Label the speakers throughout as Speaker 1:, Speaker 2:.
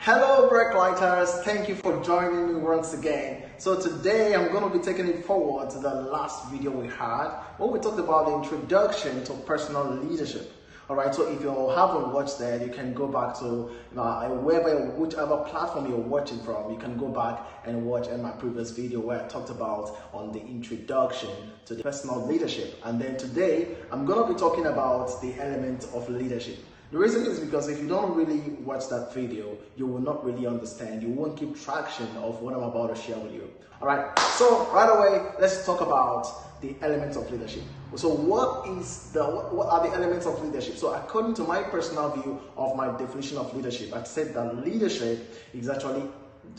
Speaker 1: Hello Breaklighters, thank you for joining me once again. So today I'm going to be taking it forward to the last video we had where we talked about the introduction to personal leadership. Alright, so if you haven't watched that, you can go back to whichever platform you're watching from. You can go back and watch my previous video where I talked about on the introduction to the personal leadership. And then today I'm going to be talking about the element of leadership. The reason is because if you don't really watch that video, you will not really understand. You won't keep traction of what I'm about to share with you. All right, so right away, let's talk about the elements of leadership. So what are the elements of leadership? So according to my personal view of my definition of leadership, I've said that leadership is actually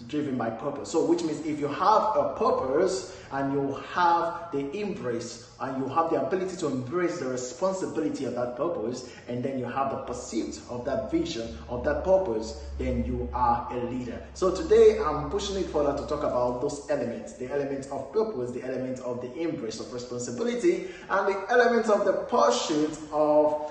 Speaker 1: driven by purpose. So which means if you have a purpose and you have the embrace and you have the ability to embrace the responsibility of that purpose, and then you have the pursuit of that vision of that purpose, then you are a leader. So today I'm pushing it further to talk about those elements, the element of purpose, the element of the embrace of responsibility, and the element of the pursuit of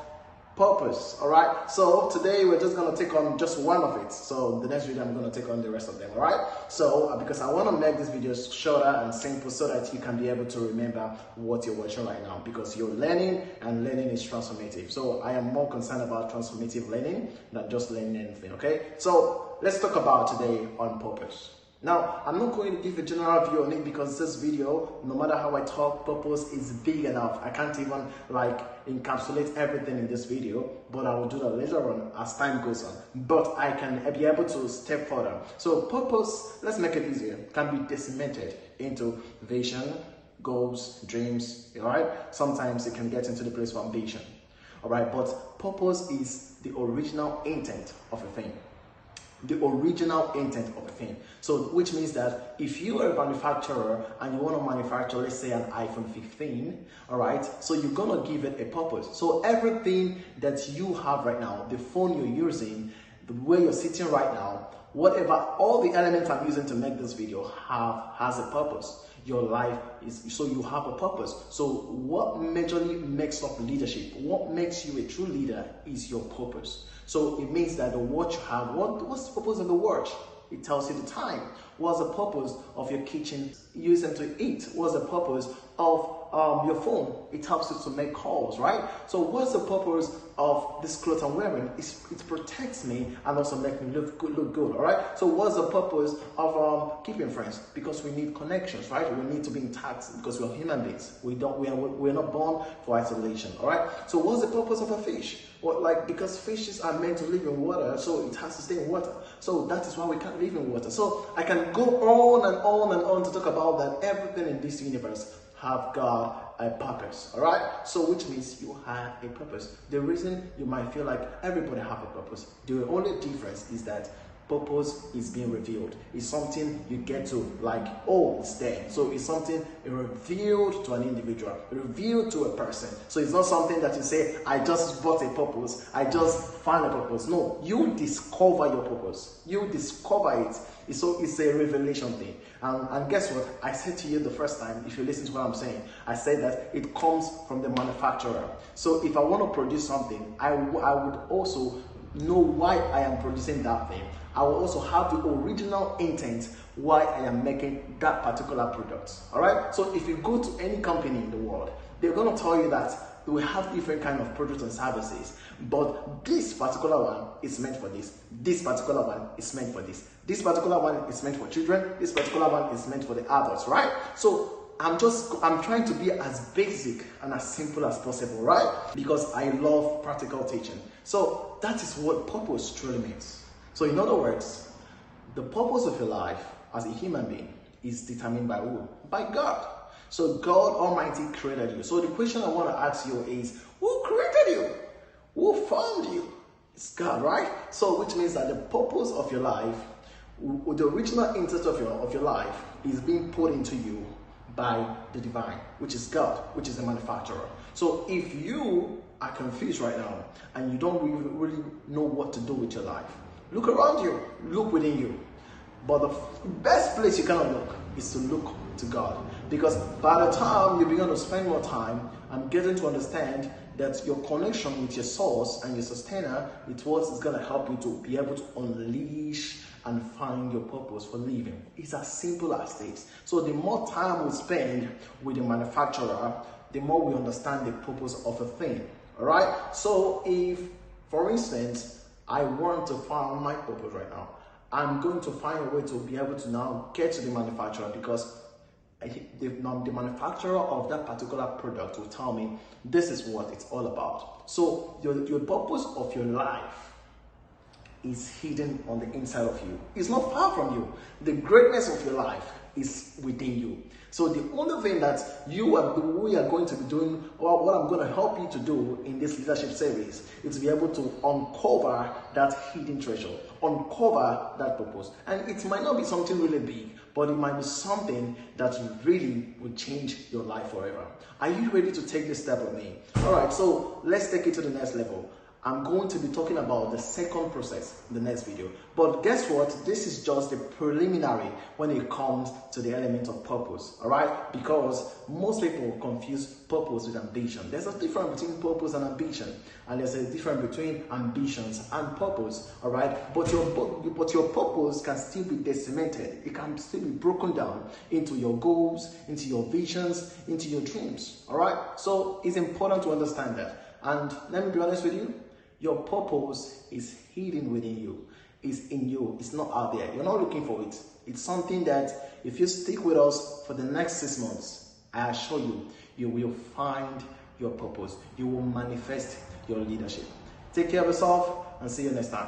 Speaker 1: purpose. All right, so today we're just going to take on just one of it. So the next video I'm going to take on the rest of them. All right, so because I want to make this video shorter and simple so that you can be able to remember what you're watching right now, because you're learning and learning is transformative. So I am more concerned about transformative learning than just learning anything. Okay, so let's talk about today on purpose. Now, I'm not going to give a general view on it because this video, no matter how I talk, purpose is big enough. I can't even encapsulate everything in this video, but I will do that later on as time goes on. But I can be able to step further. So purpose, let's make it easier, can be decimated into vision, goals, dreams, all right? Sometimes it can get into the place of ambition, all right? But purpose is the original intent of a thing. The original intent of a thing. So which means that if you are a manufacturer and you want to manufacture, let's say, an iPhone 15, all right, so you're gonna give it a purpose. So everything that you have right now, the phone you're using, the way you're sitting right now, whatever, all the elements I'm using to make this video has a purpose. Your life is, so you have a purpose. So what majorly makes up leadership, what makes you a true leader is your purpose. So it means that the watch you have, what's the purpose of the watch? It tells you the time. What's the purpose of your kitchen? Use them to eat. What's the purpose of your phone? It helps you to make calls, right? So what's the purpose of this clothes I'm wearing? It protects me and also makes me look good, all right? So what's the purpose of keeping friends? Because we need connections, right? We need to be intact because we're human beings. We're not born for isolation, all right? So what's the purpose of a fish? Well, because fishes are meant to live in water, so it has to stay in water. So that is why we can't live in water. So I can go on and on and on to talk about that everything in this universe have got a purpose, all right? So which means you have a purpose. The reason you might feel like everybody have a purpose, the only difference is that purpose is being revealed. It's something you get to oh, it's there. So it's something revealed to an individual, revealed to a person. So it's not something that you say, I just bought a purpose, I just found a purpose. No, you discover your purpose. You discover it. So it's a revelation thing. And guess what? I said to you the first time, if you listen to what I'm saying, I said that it comes from the manufacturer. So if I want to produce something, I would also know why I am producing that thing. I will also have the original intent why I am making that particular product. All right. So if you go to any company in the world, they're going to tell you that we have different kind of products and services, but this particular one is meant for this. This particular one is meant for this. This particular one is meant for children. This particular one is meant for the adults. Right. So I'm trying to be as basic and as simple as possible, right? Because I love practical teaching. So that is what purpose truly means. So in other words, the purpose of your life as a human being is determined by who? By God. So God Almighty created you. So the question I want to ask you is, who created you? Who formed you? It's God, right? So which means that the purpose of your life, the original intent of your life is being put into you by the divine, which is God, which is the manufacturer. So if you are confused right now and you don't really know what to do with your life, look around you, look within you. But the best place you cannot look is to look to God. Because by the time you begin to spend more time and getting to understand that your connection with your source and your sustainer is what is going to help you to be able to unleash and find your purpose for living. It's as simple as this. So the more time we spend with the manufacturer, the more we understand the purpose of a thing. All right. So if, for instance, I want to find my purpose right now, I'm going to find a way to be able to now get to the manufacturer, because the manufacturer of that particular product will tell me this is what it's all about. So your purpose of your life is hidden on the inside of you. It's not far from you. The greatness of your life is within you. So the only thing that we are going to be doing, or what I'm going to help you to do in this leadership series, is to be able to uncover that hidden treasure, uncover that purpose. And it might not be something really big, but it might be something that really will change your life forever. Are you ready to take this step with me? All right, so let's take it to the next level. I'm going to be talking about the second process in the next video. But guess what? This is just the preliminary when it comes to the element of purpose, all right? Because most people confuse purpose with ambition. There's a difference between purpose and ambition, and there's a difference between ambitions and purpose, all right? But your purpose can still be decimated. It can still be broken down into your goals, into your visions, into your dreams, all right? So it's important to understand that. And let me be honest with you, your purpose is hidden within you. It's in you. It's not out there. You're not looking for it. It's something that if you stick with us for the next 6 months, I assure you, you will find your purpose. You will manifest your leadership. Take care of yourself and see you next time.